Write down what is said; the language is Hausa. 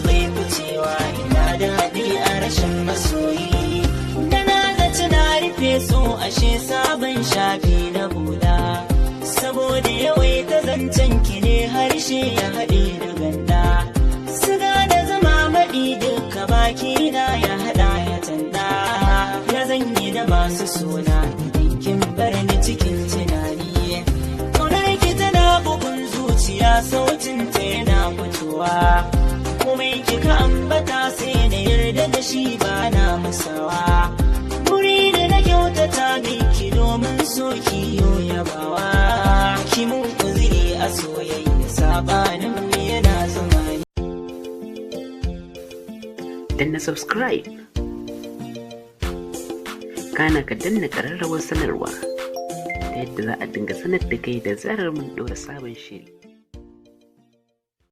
bai ficewa, ina da haɗi a rashin masoyi. Da na zaci na rufe so ashe sabon shafi na buɗa, saboda yawaita zancen ki ne harshe ya haɗe da ganda. Siga da zama maɗi duka baki na ya haɗa ya tanda. Ya zanyi da masu suna idan kin bar ni cikin tunani. Ƙaunar ki tana bugun zuciya, sautin ta yana fitowa. Komai kika ambata sai na yarda da shi ba na musawa. Buri da na kyautata miki domin so ki yabawa. Ki mun uzuri a soyayya, sabanin mu yana zama ni. Danna subscribe, kana ka danna ƙararrawar sanarwa ta yadda za a dinga sanar da kai da zarar mun ɗora sabon shiri.